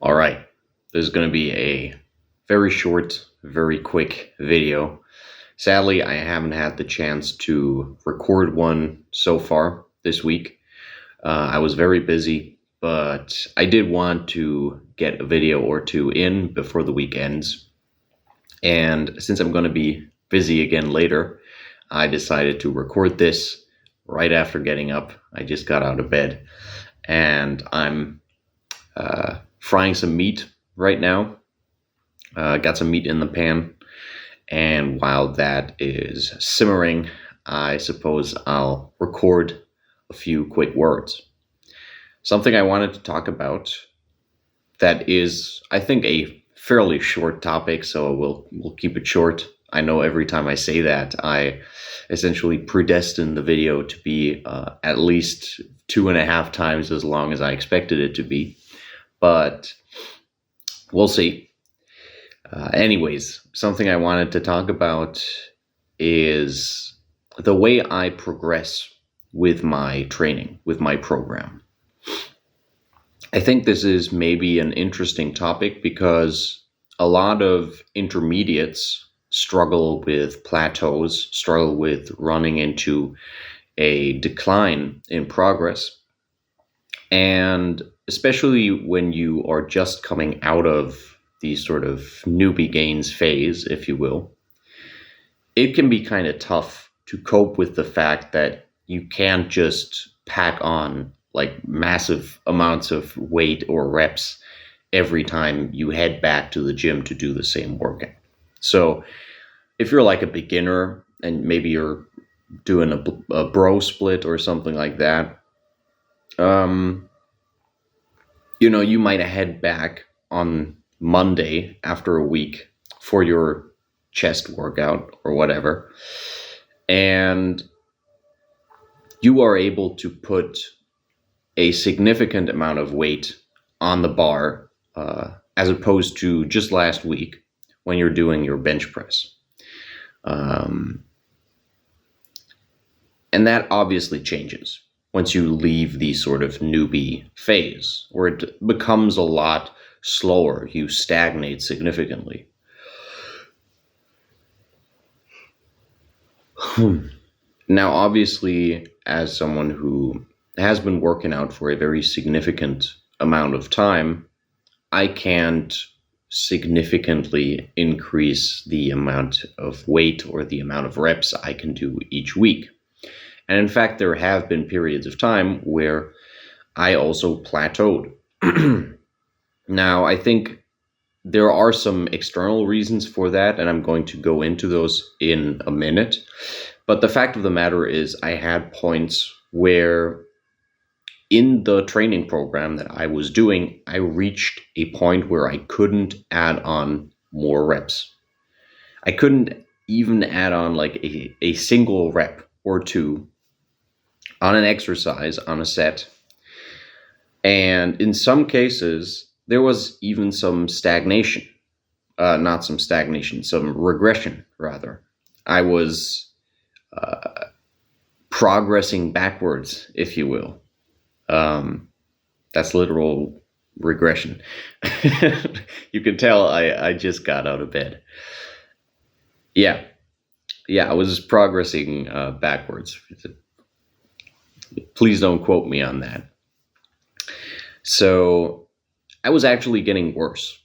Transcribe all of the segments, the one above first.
All right, this is going to be a very short, very quick video. Sadly, I haven't had the chance to record one so far this week. I was very busy, but I did want to get a video or two in before the week ends. And since I'm going to be busy again later, I decided to record this right after getting up. I just got out of bed and I'm frying some meat right now. Got some meat in the pan, and while that is simmering, I suppose I'll record a few quick words. Something I wanted to talk about that is, I think, a fairly short topic, so we'll keep it short. I know every time I say that, I essentially predestine the video to be at least 2.5 times as long as I expected it to be, but we'll see. Anyways, something I wanted to talk about is the way I progress with my training, with my program. I think this is maybe an interesting topic because a lot of intermediates struggle with plateaus, struggle with running into a decline in progress. And especially when you are just coming out of the sort of newbie gains phase, if you will, it can be kind of tough to cope with the fact that you can't just pack on like massive amounts of weight or reps every time you head back to the gym to do the same workout. So if you're like a beginner and maybe you're doing a bro split or something like that, you might head back on Monday after a week for your chest workout or whatever, and you are able to put a significant amount of weight on the bar as opposed to just last week when you're doing your bench press. And that obviously changes once you leave the sort of newbie phase, where it becomes a lot slower. You stagnate significantly. Now, obviously, as someone who has been working out for a very significant amount of time, I can't significantly increase the amount of weight or the amount of reps I can do each week. And in fact, there have been periods of time where I also plateaued. Now, I think there are some external reasons for that, and I'm going to go into those in a minute. But the fact of the matter is, I had points where in the training program that I was doing, I reached a point where I couldn't add on more reps. I couldn't even add on like a single rep or two on an exercise, on a set. And in some cases, there was even some stagnation. Not some stagnation, some regression, rather. I was progressing backwards, if you will. That's literal regression. You can tell I just got out of bed. Yeah, I was progressing backwards. Please don't quote me on that. So I was actually getting worse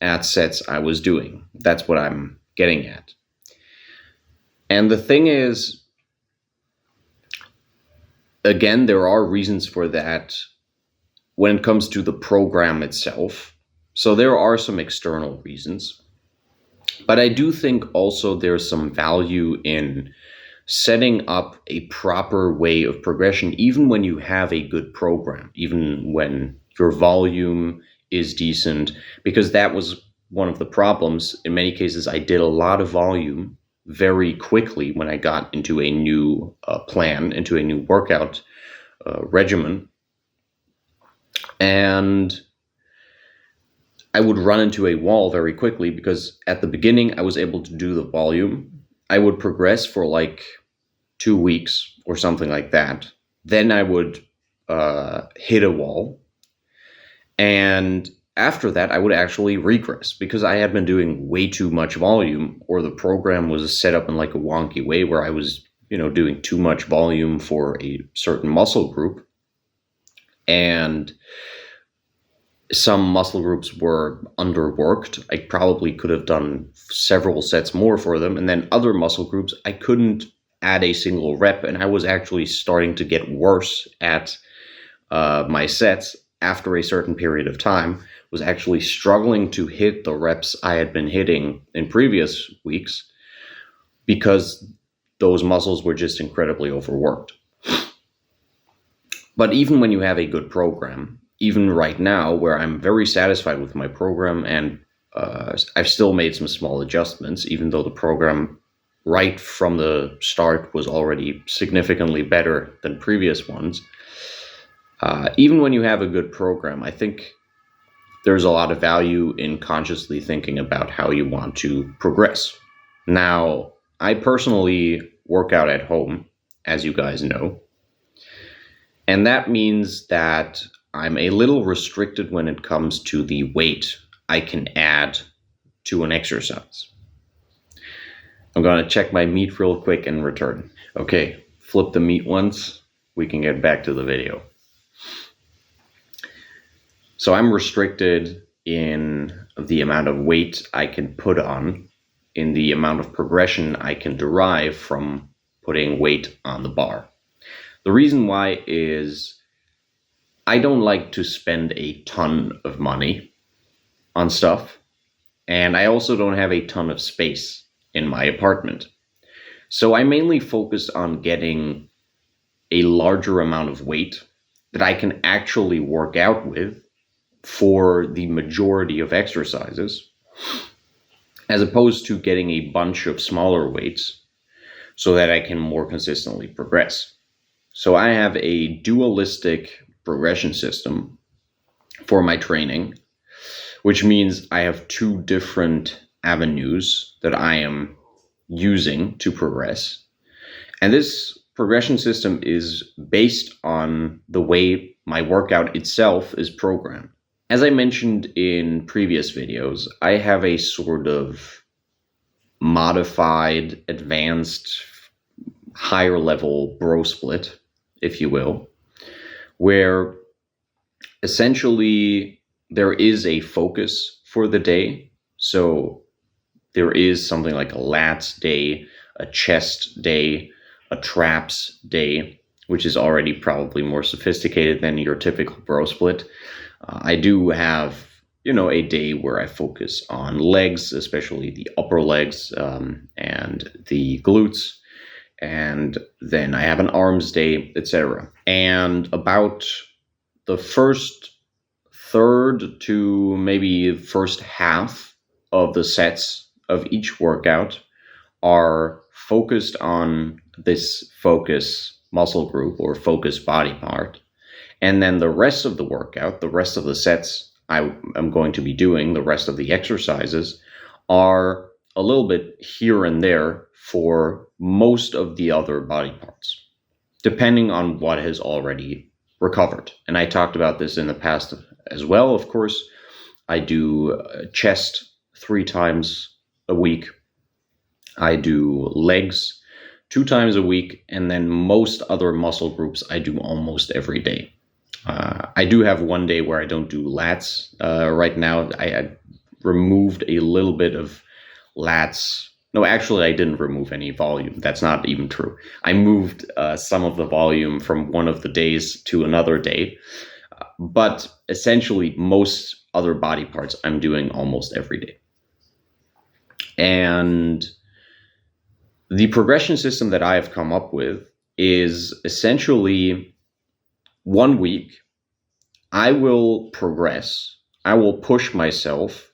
at sets I was doing. That's what I'm getting at. And the thing is, again, there are reasons for that when it comes to the program itself. So there are some external reasons. But I do think also there's some value in setting up a proper way of progression, even when you have a good program, even when your volume is decent, because that was one of the problems. In many cases, I did a lot of volume very quickly when I got into a new plan, into a new workout regimen. And I would run into a wall very quickly because at the beginning I was able to do the volume. I would progress for like 2 weeks or something like that. Then I would hit a wall. And after that, I would actually regress because I had been doing way too much volume, or the program was set up in like a wonky way where I was, doing too much volume for a certain muscle group. And some muscle groups were underworked. I probably could have done several sets more for them. And then other muscle groups, I couldn't add a single rep. And I was actually starting to get worse at my sets after a certain period of time, was actually struggling to hit the reps I had been hitting in previous weeks because those muscles were just incredibly overworked. But even when you have a good program, even right now, where I'm very satisfied with my program, and I've still made some small adjustments, even though the program right from the start was already significantly better than previous ones. Even when you have a good program, I think there's a lot of value in consciously thinking about how you want to progress. Now, I personally work out at home, as you guys know, and that means that I'm a little restricted when it comes to the weight I can add to an exercise. I'm going to check my meat real quick and return. Okay, flip the meat once, we can get back to the video. So I'm restricted in the amount of weight I can put on, in the amount of progression I can derive from putting weight on the bar. The reason why is I don't like to spend a ton of money on stuff, and I also don't have a ton of space in my apartment. So I mainly focus on getting a larger amount of weight that I can actually work out with for the majority of exercises, as opposed to getting a bunch of smaller weights so that I can more consistently progress. So I have a dualistic progression system for my training, which means I have two different avenues that I am using to progress. And this progression system is based on the way my workout itself is programmed. As I mentioned in previous videos, I have a sort of modified, advanced, higher level bro split, if you will, where essentially there is a focus for the day. So there is something like a lats day, a chest day, a traps day, which is already probably more sophisticated than your typical bro split. I do have, a day where I focus on legs, especially the upper legs and the glutes. And then I have an arms day, etc. And about the first third to maybe first half of the sets of each workout are focused on this focus muscle group or focus body part. And then the rest of the workout, the rest of the sets I am going to be doing, the rest of the exercises are a little bit here and there for most of the other body parts, depending on what has already recovered. And I talked about this in the past as well, of course. I do chest 3 times a week. I do legs 2 times a week. And then most other muscle groups I do almost every day. I do have one day where I don't do lats. Right now, I removed a little bit of lats. No, actually, I didn't remove any volume. That's not even true. I moved some of the volume from one of the days to another day. But essentially, most other body parts I'm doing almost every day. And the progression system that I have come up with is essentially 1 week, I will progress. I will push myself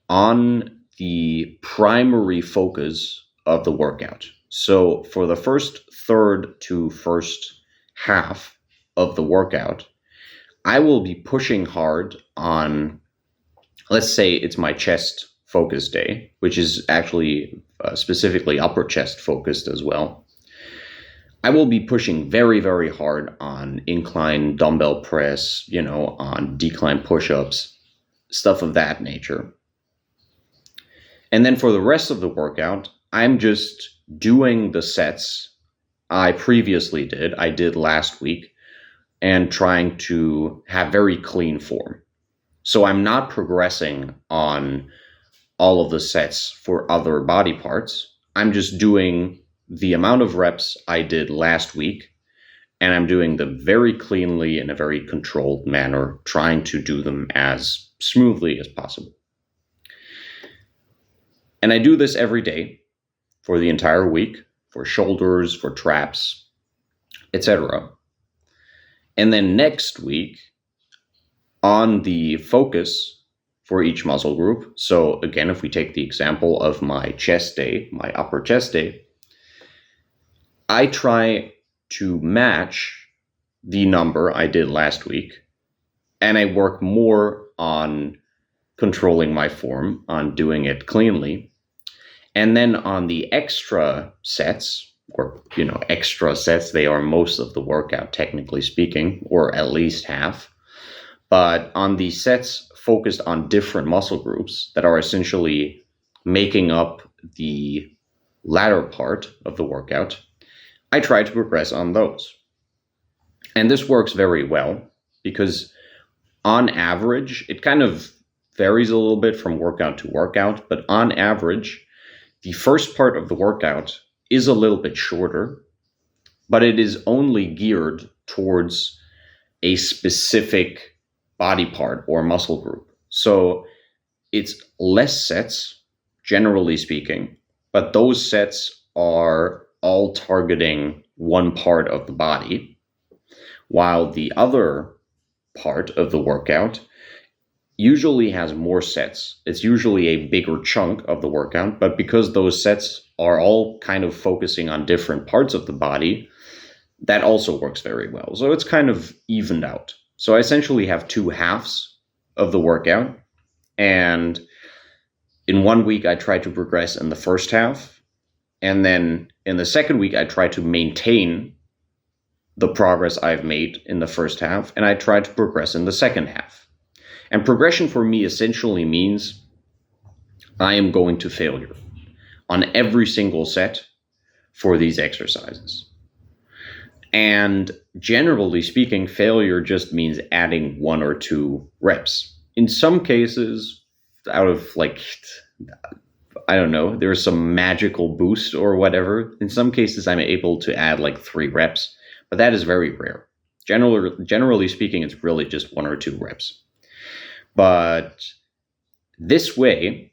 on the primary focus of the workout. So for the first third to first half of the workout, I will be pushing hard on, let's say it's my chest focus day, which is actually specifically upper chest focused as well. I will be pushing very, very hard on incline dumbbell press, on decline push-ups. stuff of that nature. And then for the rest of the workout, I'm just doing the sets I previously did, I did last week, and trying to have very clean form. So I'm not progressing on all of the sets for other body parts. I'm just doing the amount of reps I did last week, and I'm doing them very cleanly in a very controlled manner, trying to do them as smoothly as possible. And I do this every day for the entire week, for shoulders, for traps, etc. And then next week, on the focus for each muscle group, so again, if we take the example of my chest day, my upper chest day, I try to match the number I did last week, and I work more on controlling my form, on doing it cleanly. And then on the extra sets, or extra sets, they are most of the workout, technically speaking, or at least half. But on the sets focused on different muscle groups that are essentially making up the latter part of the workout, I try to progress on those. And this works very well because on average, it kind of varies a little bit from workout to workout, but on average, the first part of the workout is a little bit shorter, but it is only geared towards a specific body part or muscle group. So it's less sets, generally speaking, but those sets are all targeting one part of the body, while the other part of the workout usually has more sets. It's usually a bigger chunk of the workout, but because those sets are all kind of focusing on different parts of the body, that also works very well. So it's kind of evened out. So I essentially have two halves of the workout, and in 1 week I try to progress in the first half, and then in the second week I try to maintain the progress I've made in the first half, and I try to progress in the second half. And progression for me essentially means I am going to failure on every single set for these exercises. And generally speaking, failure just means adding 1 or 2 reps. In some cases, out of there's some magical boost or whatever. In some cases, I'm able to add 3 reps, but that is very rare. Generally speaking, it's really just 1 or 2 reps. But this way,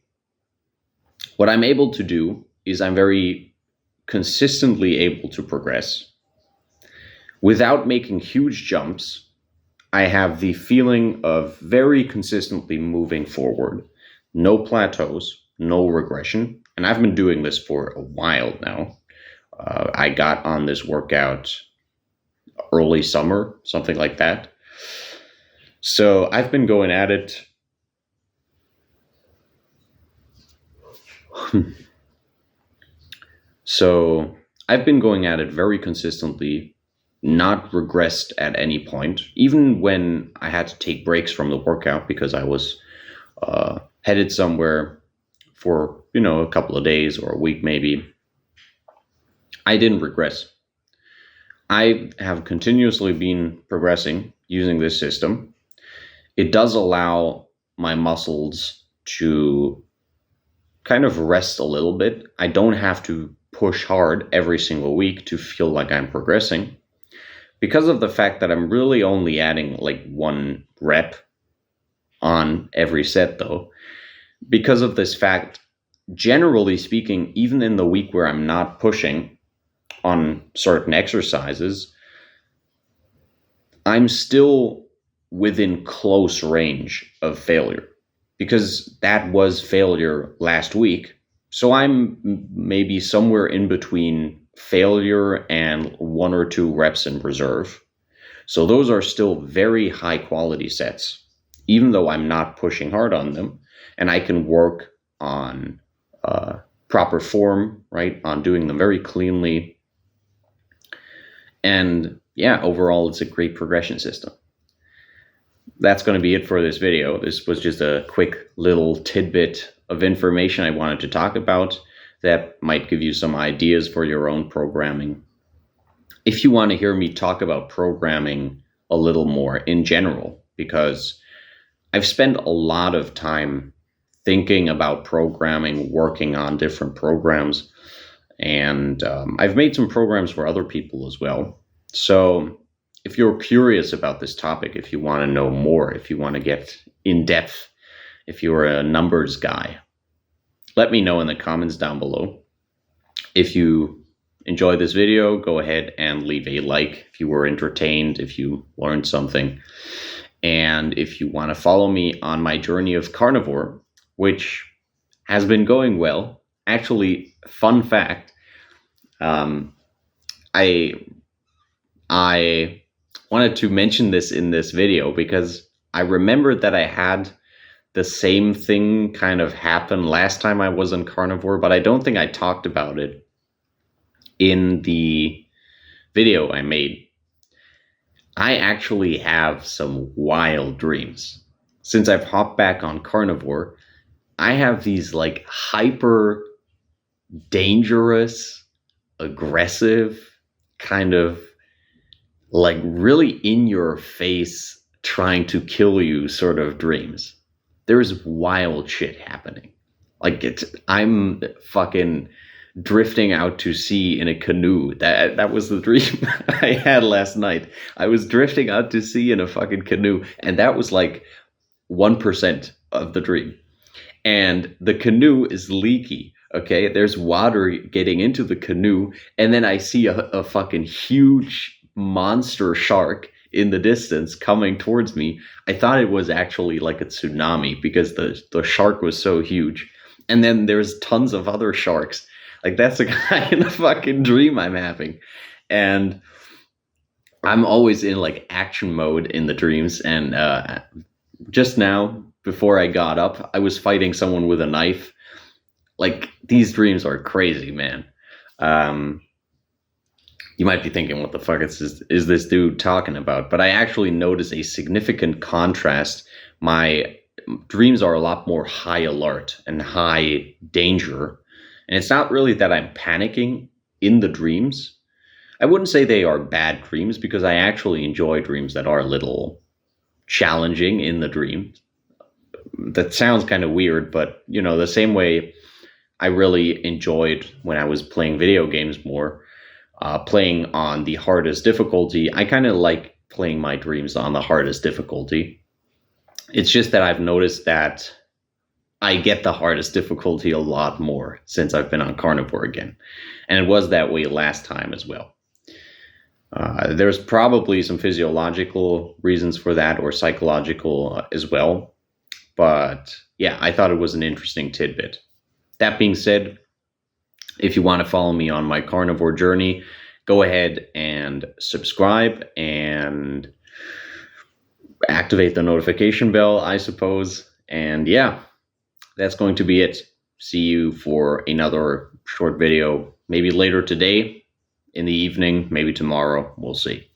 what I'm able to do is I'm very consistently able to progress. Without making huge jumps, I have the feeling of very consistently moving forward. No plateaus, no regression. And I've been doing this for a while now. I got on this workout early summer, something like that. So I've been going at it. So I've been going at it very consistently, not regressed at any point, even when I had to take breaks from the workout because I was headed somewhere for, a couple of days or a week maybe. I didn't regress. I have continuously been progressing using this system. It does allow my muscles to kind of rest a little bit. I don't have to push hard every single week to feel like I'm progressing. Because of the fact that I'm really only adding 1 rep on every set though, because of this fact, generally speaking, even in the week where I'm not pushing on certain exercises, I'm still within close range of failure, because that was failure last week. So I'm maybe somewhere in between failure and 1 or 2 reps in reserve. So those are still very high quality sets, even though I'm not pushing hard on them, and I can work on proper form, right? On doing them very cleanly. And yeah, overall, it's a great progression system. that's going to be it for this video. This was just a quick little tidbit of information I wanted to talk about that might give you some ideas for your own programming. If you want to hear me talk about programming a little more in general, because I've spent a lot of time thinking about programming, working on different programs, and I've made some programs for other people as well. So if you're curious about this topic, if you want to know more, if you want to get in depth, if you're a numbers guy, let me know in the comments down below. If you enjoyed this video, go ahead and leave a like if you were entertained, if you learned something. And if you want to follow me on my journey of carnivore, which has been going well. Actually, fun fact, I wanted to mention this in this video because I remembered that I had the same thing kind of happen last time I was on carnivore, but I don't think I talked about it in the video I made. I actually have some wild dreams. Since I've hopped back on carnivore, I have these like hyper dangerous, aggressive, kind of like really in your face, trying to kill you sort of dreams. There's wild shit happening. Like I'm fucking drifting out to sea in a canoe. That was the dream I had last night. I was drifting out to sea in a fucking canoe, and that was like 1% of the dream. And the canoe is leaky. Okay, there's water getting into the canoe, and then I see a fucking huge monster shark in the distance coming towards me. I thought it was actually like a tsunami because the shark was so huge. And then there's tons of other sharks. Like that's the kind of fucking dream I'm having. And I'm always in like action mode in the dreams. And just now, before I got up, I was fighting someone with a knife. Like these dreams are crazy, man. You might be thinking, what the fuck is this dude talking about? But I actually notice a significant contrast. My dreams are a lot more high alert and high danger. And it's not really that I'm panicking in the dreams. I wouldn't say they are bad dreams because I actually enjoy dreams that are a little challenging in the dream. That sounds kind of weird, but you know, the same way I really enjoyed when I was playing video games more, playing on the hardest difficulty. I kind of like playing my dreams on the hardest difficulty. It's just that I've noticed that I get the hardest difficulty a lot more since I've been on carnivore again. And it was that way last time as well. There's probably some physiological reasons for that, or psychological as well. But yeah, I thought it was an interesting tidbit. That being said, if you want to follow me on my carnivore journey, go ahead and subscribe and activate the notification bell, I suppose. And yeah, that's going to be it. See you for another short video, maybe later today, in the evening, maybe tomorrow. We'll see.